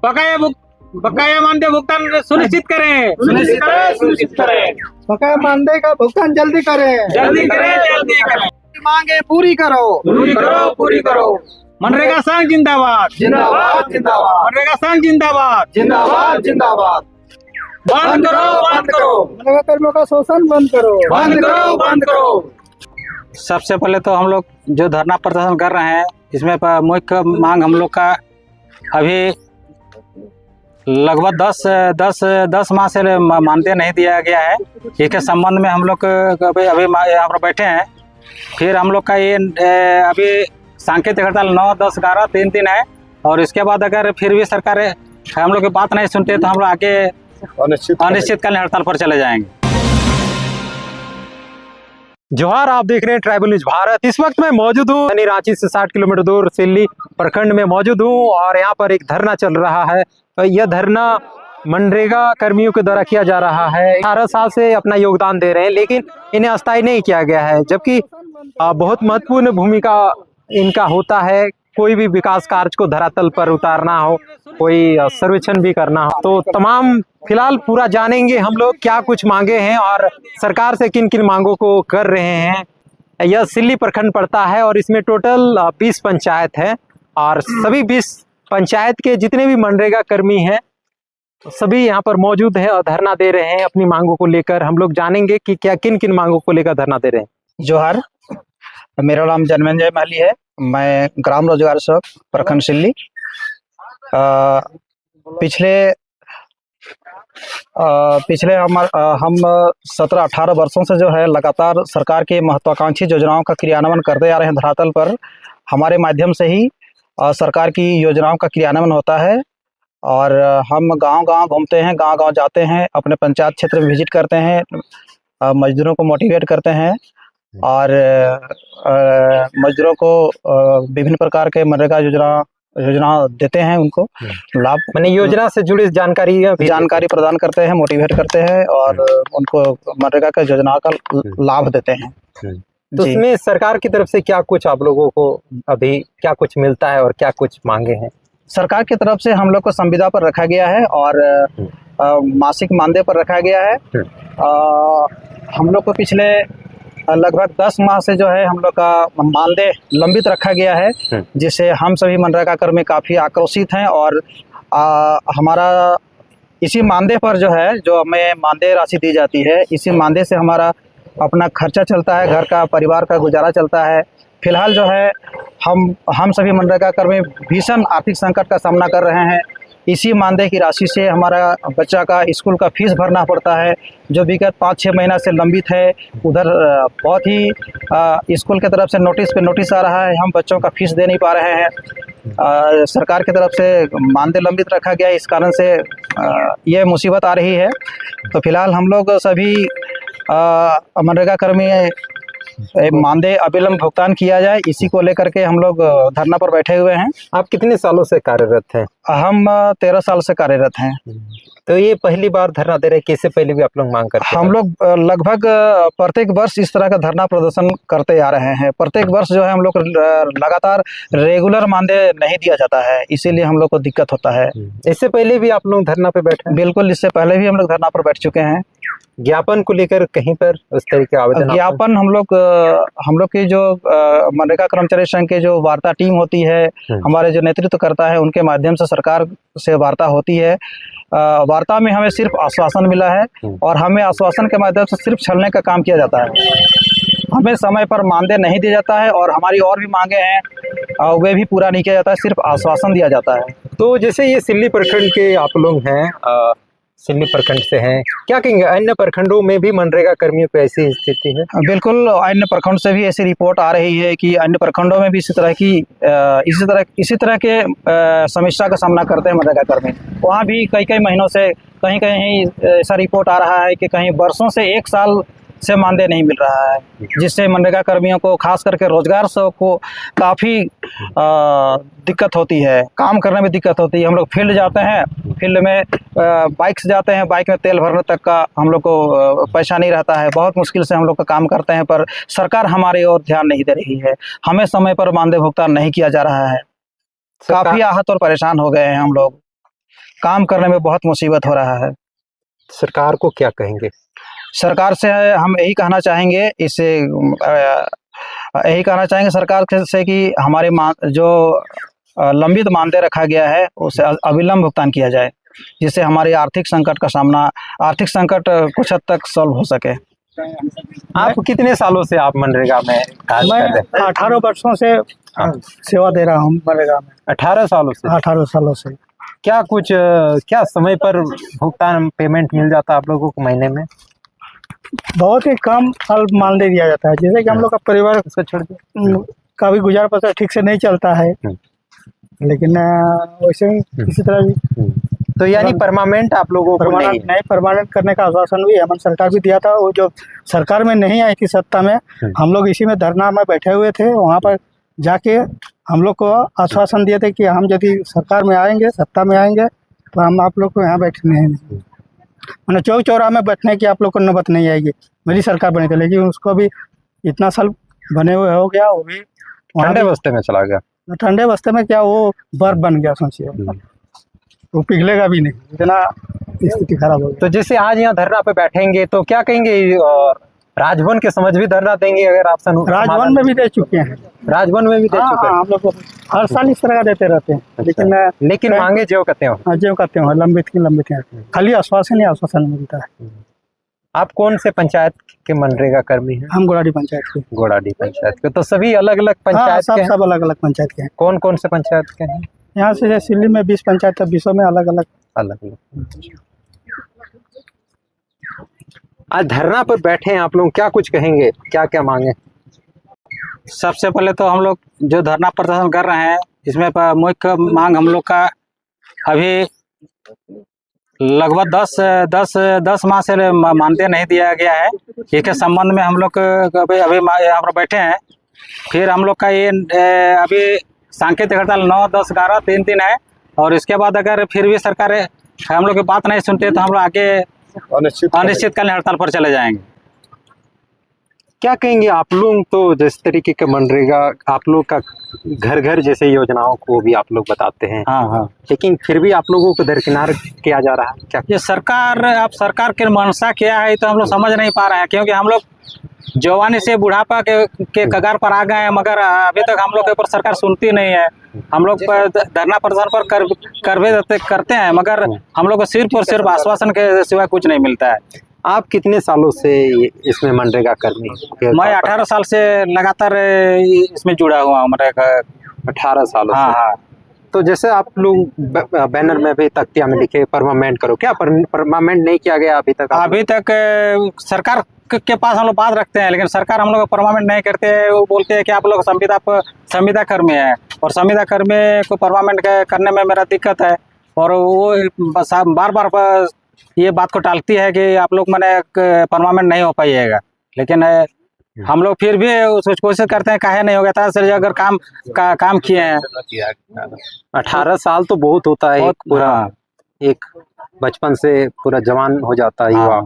बकाया मानदेय भुगतान सुनिश्चित करें। बकाया मानदेय का भुगतान जल्दी करें। मांगे पूरी करो। मनरेगा संघ जिंदाबाद। मनरेगा संघ जिंदाबाद। बंद करो। मनरेगा कर्मियों का शोषण बंद करो। सबसे पहले तो हम लोग जो धरना प्रदर्शन कर रहे हैं, इसमें मुख्य मांग हम लोग का अभी लगभग 10 माह से मानदेय नहीं दिया गया है। इसके संबंध में हम लोग अभी यहाँ पर बैठे हैं। फिर हम लोग का ये अभी सांकेतिक हड़ताल 9, 10, 11 3 दिन है, और इसके बाद अगर फिर भी सरकार हम लोग की बात नहीं सुनते तो हम लोग आगे अनिश्चितकालीन हड़ताल पर चले जाएंगे। जोहार, आप देख रहे हैं ट्राइबल न्यूज भारत। इस वक्त मैं मौजूद हूँ यानी रांची से 60 किलोमीटर दूर सिल्ली प्रखंड में मौजूद हूँ, और यहाँ पर एक धरना चल रहा है। यह धरना मनरेगा कर्मियों के द्वारा किया जा रहा है। 18 साल से अपना योगदान दे रहे हैं, लेकिन इन्हें अस्थायी नहीं किया गया है, जबकि बहुत महत्वपूर्ण भूमिका इनका होता है। कोई भी विकास कार्य को धरातल पर उतारना हो, कोई सर्वेक्षण भी करना हो, तो तमाम फिलहाल पूरा जानेंगे हम लोग क्या कुछ मांगे हैं और सरकार से किन किन मांगों को कर रहे हैं। यह सिल्ली प्रखंड पड़ता है और इसमें टोटल 20 पंचायत है, और सभी 20 पंचायत के जितने भी मनरेगा कर्मी हैं सभी यहाँ पर मौजूद हैं और धरना दे रहे हैं अपनी मांगों को लेकर। हम लोग जानेंगे कि क्या किन किन मांगों को लेकर धरना दे रहे हैं। जोहार, मेरा नाम जन्मेंजय महली है। मैं ग्राम रोजगार सेवक प्रखंड सिल्ली। पिछले हम 17-18 वर्षों से जो है लगातार सरकार की महत्वाकांक्षी योजनाओं का क्रियान्वयन करते आ रहे हैं। धरातल पर हमारे माध्यम से ही सरकार की योजनाओं का क्रियान्वयन होता है, और हम गांव-गांव घूमते हैं, गांव-गांव जाते हैं, अपने पंचायत क्षेत्र में विजिट करते हैं, मजदूरों को मोटिवेट करते हैं, और मजदूरों को विभिन्न प्रकार के मनरेगा योजना देते हैं, उनको लाभ मैंने योजना से जुड़ी जानकारी प्रदान करते हैं, मोटिवेट करते हैं, और उनको मनरेगा के योजना का लाभ देते हैं। तो इसमें सरकार की तरफ से क्या कुछ आप लोगों को अभी क्या कुछ मिलता है और क्या कुछ मांगे हैं? सरकार की तरफ से हम लोग को संविदा पर रखा गया है और मासिक मानदेय पर रखा गया है। हम लोग को पिछले लगभग 10 माह से जो है हम लोग का मानदेय लंबित रखा गया है, जिससे हम सभी मनरेगा कर्मी काफ़ी आक्रोशित हैं, और हमारा इसी मानदेय पर जो है, जो हमें मानदेय राशि दी जाती है, इसी मानदेय से हमारा अपना खर्चा चलता है, घर का परिवार का गुजारा चलता है। फिलहाल जो है हम सभी मनरेगा कर्मी भीषण आर्थिक संकट का सामना कर रहे हैं। इसी मानदेय की राशि से हमारा बच्चा का स्कूल का फीस भरना पड़ता है, जो विगत 5-6 महीना से लंबित है। उधर बहुत ही स्कूल की तरफ से नोटिस पे नोटिस आ रहा है, हम बच्चों का फीस दे नहीं पा रहे हैं। सरकार की तरफ से मानदेय लंबित रखा गया है, इस कारण से ये मुसीबत आ रही है। तो फिलहाल हम लोग सभी मनरेगा कर्मी मानदेय अविलंब भुगतान किया जाए, इसी को लेकर के हम लोग धरना पर बैठे हुए हैं। आप कितने सालों से कार्यरत हैं? हम 13 साल से कार्यरत हैं। तो ये पहली बार धरना दे रहे हैं, इससे पहले भी आप लोग मांग करते हैं? हम लोग लगभग प्रत्येक वर्ष इस तरह का धरना प्रदर्शन करते आ रहे हैं। प्रत्येक वर्ष जो है हम लोग लगातार रेगुलर मानदेय नहीं दिया जाता है, इसीलिए हम लोग को दिक्कत होता है। इससे पहले भी आप लोग धरना पे बैठे? बिल्कुल, इससे पहले भी हम लोग धरना पर बैठ चुके हैं। ज्ञापन को लेकर कहीं पर उस तरीके आवेदन? ज्ञापन हम लोग की जो मनरेगा कर्मचारी संघ की जो वार्ता टीम होती है, हमारे जो नेतृत्व करता है, उनके माध्यम से सरकार से वार्ता होती है। वार्ता में हमें सिर्फ आश्वासन मिला है, और हमें आश्वासन के माध्यम से सिर्फ छलने का काम किया जाता है। हमें समय पर मानदेय नहीं दिया जाता है, और हमारी और भी मांगे हैं वे भी पूरा नहीं किया जाता है, सिर्फ आश्वासन दिया जाता है। तो जैसे ये सिल्ली प्रखंड के आप लोग हैं, सिल्ली प्रखंड से हैं, क्या कहेंगे अन्य प्रखंडों में भी मनरेगा कर्मियों की ऐसी स्थिति है? बिल्कुल, अन्य प्रखंड से भी ऐसी रिपोर्ट आ रही है कि अन्य प्रखंडों में भी इसी तरह के समस्या का सामना करते हैं मनरेगा कर्मी। वहाँ भी कई महीनों से कहीं ऐसा रिपोर्ट आ रहा है कि कहीं वर्षों से 1 साल से मानदेय नहीं मिल रहा है, जिससे मनरेगा कर्मियों को, खास करके रोजगार सेवक को काफ़ी दिक्कत होती है, काम करने में दिक्कत होती है। हम लोग फील्ड जाते हैं, फील्ड में बाइक से जाते हैं, बाइक में तेल भरने तक का हम लोग को पैसा नहीं रहता है। बहुत मुश्किल से हम लोग का काम करते हैं, पर सरकार हमारी ओर ध्यान नहीं दे रही है। हमें समय पर मानदेय भुगतान नहीं किया जा रहा है। काफ़ी आहत और परेशान हो गए हैं हम लोग। काम करने में बहुत मुसीबत हो रहा है। सरकार को क्या कहेंगे? सरकार से हम यही कहना चाहेंगे, यही कहना चाहेंगे सरकार से कि हमारे जो लंबित मानदेय रखा गया है उसे अविलंब भुगतान किया जाए, जिससे हमारे आर्थिक संकट कुछ हद तक सॉल्व हो सके। आप कितने सालों से आप मनरेगा में कार्य कर रहे हैं? 18 वर्षों से सेवा दे रहा हूँ मनरेगा में। 18 सालों से? 18 सालों से। क्या समय पर भुगतान पेमेंट मिल जाता है आप लोगों को महीने में? बहुत ही कम अल्प मानदेय दिया जाता है, जैसे कि हम लोग का परिवार उसको छोड़ के का भी गुजार बसर ठीक से नहीं चलता है, लेकिन वैसे ही किसी तरह भी तो यानी परमानेंट आप लोगों को नहीं परमानेंट करने का आश्वासन भी हेमंत सरकार भी दिया था। वो जो सरकार में नहीं आई थी सत्ता में, हम लोग इसी में धरना में बैठे हुए थे, वहाँ पर जाके हम लोग को आश्वासन दिए थे कि हम यदि सरकार में आएंगे, सत्ता में आएंगे, तो हम आप लोग को यहाँ बैठने हैं, मैंने चौक चौराहा में बैठने की आप लोग को नौबत नहीं आएगी। मेरी सरकार बनी थी, लेकिन उसको भी इतना साल बने हुए हो गया, वो भी ठंडे बस्ते में चला गया। ठंडे बस्ते में क्या वो बर्फ बन गया, सोचिए वो पिघलेगा भी नहीं, इतना स्थिति खराब हो गई। तो जैसे आज यहाँ धरना पे बैठेंगे तो क्या कहेंगे? और राजभवन के समझ भी धरना देंगे अगर आप राजभवन में भी दे चुके हैं। राजभवन में भी दे चुके हैं? हम लोग हर साल इस तरह का देते रहते हैं। अच्छा। लेकिन मांगे जो कहते हो? जो कहते हो लंबित है, खाली आश्वासन मिलता है। आप कौन से पंचायत के मनरेगा कर्मी हैं? हम गोड़ाडी पंचायत के। गोड़ाडी पंचायत के। तो सभी अलग अलग पंचायत के हैं? सब अलग अलग पंचायत के हैं। कौन कौन से पंचायत के हैं? यहाँ से सिल्ली में 20 पंचायत है, 20 में अलग अलग। आज धरना पर बैठे हैं आप लोग, क्या कुछ कहेंगे? क्या क्या मांगे? सबसे पहले तो हम लोग जो धरना प्रदर्शन कर रहे हैं, इसमें मुख्य मांग हम लोग का अभी लगभग 10 माह से मानदेय नहीं दिया गया है। इसके संबंध में हम लोग अभी यहाँ पर बैठे हैं। फिर हम लोग का ये अभी सांकेतिक हड़ताल 9, 10, 11 3 दिन है, और इसके बाद अगर फिर भी सरकार हम लोग की बात नहीं सुनते तो हम लोग आगे अनिश्चितकालीन हड़ताल पर चले जाएंगे। क्या कहेंगे आप लोग? तो जिस तरीके का मनरेगा आप लोग का घर घर जैसे योजनाओं को भी आप लोग बताते हैं, हाँ, लेकिन फिर भी आप लोगों को दरकिनार किया जा रहा है, क्या? ये सरकार की मंशा क्या है तो हम लोग समझ नहीं पा रहे हैं, क्योंकि हम लोग जवानी से बुढ़ापा के कगार पर आ गए हैं, मगर अभी तक हम लोग के ऊपर सरकार सुनती नहीं है। हम लोग धरना प्रदर्शन पर करते हैं, मगर हम लोग को सिर्फ और सिर्फ आश्वासन के सिवा कुछ नहीं मिलता है। आप कितने सालों से इसमें मनरेगा कर्मी? मैं 18 साल से लगातार इसमें जुड़ा हुआ हूँ। 18 सालों हाँ, से। हाँ। तो जैसे आप लोग बैनर में भी तख्तिया में लिखे परमानेंट करो, क्या परमानेंट नहीं किया गया अभी तक? अभी तक सरकार के पास हम लोग बात रखते हैं, लेकिन सरकार हम लोग परमानेंट नहीं करते है। वो बोलते हैं कि आप लोग संविदा कर्मी है, और संविदा कर्मी को परमानेंट करने में मेरा दिक्कत है, और वो बार बार ये बात को टालती है कि आप लोग मैंने परमानेंट नहीं हो पाइएगा। लेकिन हम लोग फिर भी उसको कोशिश करते हैं, काहे नहीं हो गया था सर, अगर काम किए हैं। 18 साल तो बहुत होता है, पूरा एक बचपन से पूरा जवान हो जाता है युवा।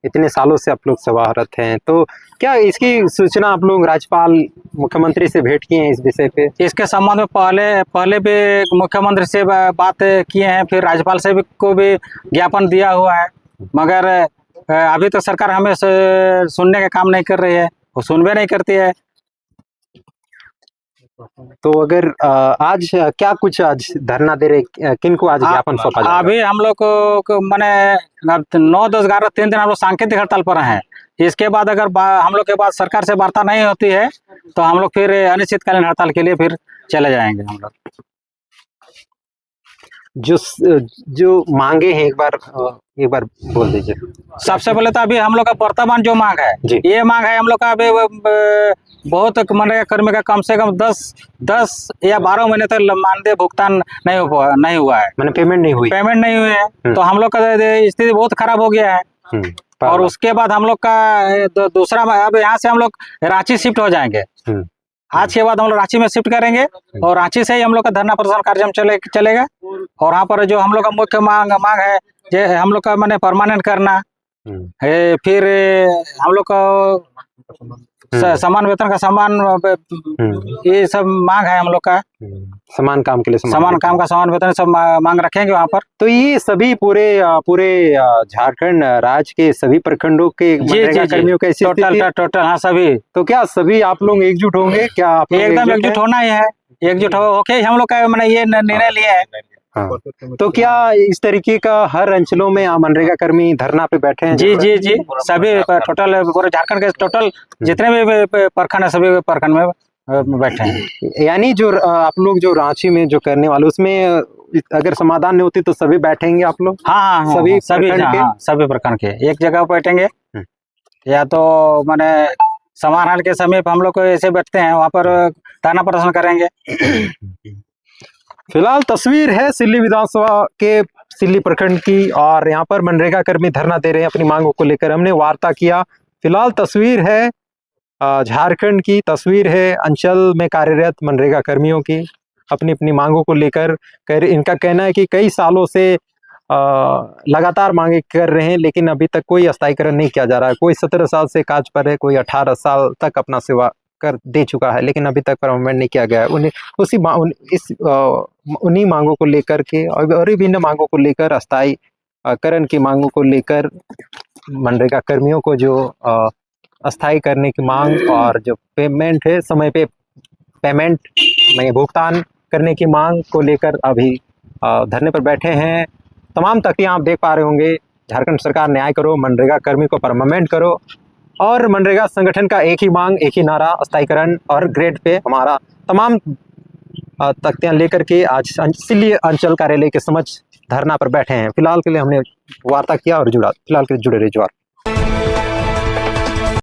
इतने सालों से आप लोग सेवारत हैं, तो क्या इसकी सूचना आप लोग राज्यपाल मुख्यमंत्री से भेंट किए हैं इस विषय पे? इसके संबंध में पहले भी मुख्यमंत्री से बात किए हैं, फिर राज्यपाल से को भी ज्ञापन दिया हुआ है, मगर अभी तो सरकार हमें सुनने का काम नहीं कर रही है, वो सुनवे नहीं करती है। तो अगर आज क्या कुछ आज धरना दे रहे, किनको आज ज्ञापन सौंपा जाएगा? अभी हम लोग को मैंने 9, 10, 11 3 दिन हम लोग सांकेतिक हड़ताल पर हैं। इसके बाद अगर हम लोग के पास सरकार से वार्ता नहीं होती है तो हम लोग फिर अनिश्चितकालीन हड़ताल के लिए फिर चले जाएंगे। हम लोग जो मांगे हैं एक बार बोल दीजिए। सबसे पहले तो अभी हम लोग का वर्तमान जो मांग है, ये मांग है हम लोग का अभी बहुत मनरेगा कर्मी का कम से कम 10 या 12 महीने तक मानदेय भुगतान नहीं हुआ है, मैंने पेमेंट नहीं हुई है। तो हम लोग का स्थिति बहुत खराब हो गया है। और उसके बाद हम लोग का दूसरा, अब यहाँ से हम लोग रांची शिफ्ट हो जाएंगे। आज के बाद हम लोग रांची में शिफ्ट करेंगे, और रांची से ही हम लोग का धरना प्रदर्शन कार्यक्रम चलेगा। और वहाँ पर जो हम लोग का मुख्य मांग है, जे हम लोग का मैंने परमानेंट करना है, फिर हम लोग का समान वेतन का समान ये सब मांग है हम लोग का। समान काम के लिए समान काम का समान वेतन सब मांग रखेंगे वहाँ पर। तो ये सभी पूरे झारखंड राज्य के सभी प्रखंडों के मनरेगा कर्मियों का टोटल हाँ सभी। तो क्या सभी आप लोग एकजुट होंगे? क्या आप लोग एकदम एकजुट होना ही है। एकजुट होके हम लोग का मैंने ये निर्णय लिया है। हाँ। तो क्या इस तरीके का हर अंचलों में मनरेगा कर्मी धरना पे बैठे हैं? जी जी जी, सभी टोटल पूरे झारखंड के टोटल जितने भी प्रखंड है सभी प्रखंड में बैठे हैं। यानी जो आप लोग जो रांची में जो करने वाले उसमें अगर समाधान नहीं होती तो सभी बैठेंगे आप लोग? हाँ हाँ सभी सभी प्रखंड के एक जगह बैठेंगे, या तो माने समाहरण के समीप हम लोग को ऐसे बैठते हैं, वहाँ पर धरना प्रदर्शन करेंगे। फिलहाल तस्वीर है सिल्ली विधानसभा के सिल्ली प्रखंड की, और यहाँ पर मनरेगा कर्मी धरना दे रहे हैं अपनी मांगों को लेकर। हमने वार्ता किया। फिलहाल तस्वीर है झारखंड की, तस्वीर है अंचल में कार्यरत मनरेगा कर्मियों की अपनी अपनी मांगों को लेकर। इनका कहना है कि कई सालों से लगातार मांगे कर रहे हैं, लेकिन अभी तक कोई स्थायीकरण नहीं किया जा रहा है। कोई 17 साल से काज पर है, कोई 18 साल तक अपना सेवा कर दे चुका है, लेकिन अभी तक परमानेंट नहीं किया गया है। उन्हीं मांगों को लेकर के और विभिन्न मांगों को लेकर, अस्थायीकरण की मांगों को लेकर मनरेगा कर्मियों को जो अस्थायी करने की मांग और जो पेमेंट है समय पे पेमेंट में भुगतान करने की मांग को लेकर अभी धरने पर बैठे हैं। तमाम तख्तियां आप देख पा रहे होंगे। झारखंड सरकार न्याय करो, मनरेगा कर्मी को परमानेंट करो, और मनरेगा संगठन का एक ही मांग, एक ही नारा, अस्थायीकरण और ग्रेड पे हमारा तमाम तख्तियां लेकर के आज सिल्ली अंचल कार्यालय के समक्ष धरना पर बैठे हैं। फिलहाल के लिए हमने वार्ता किया और फिलहाल के लिए जुड़े रहिए।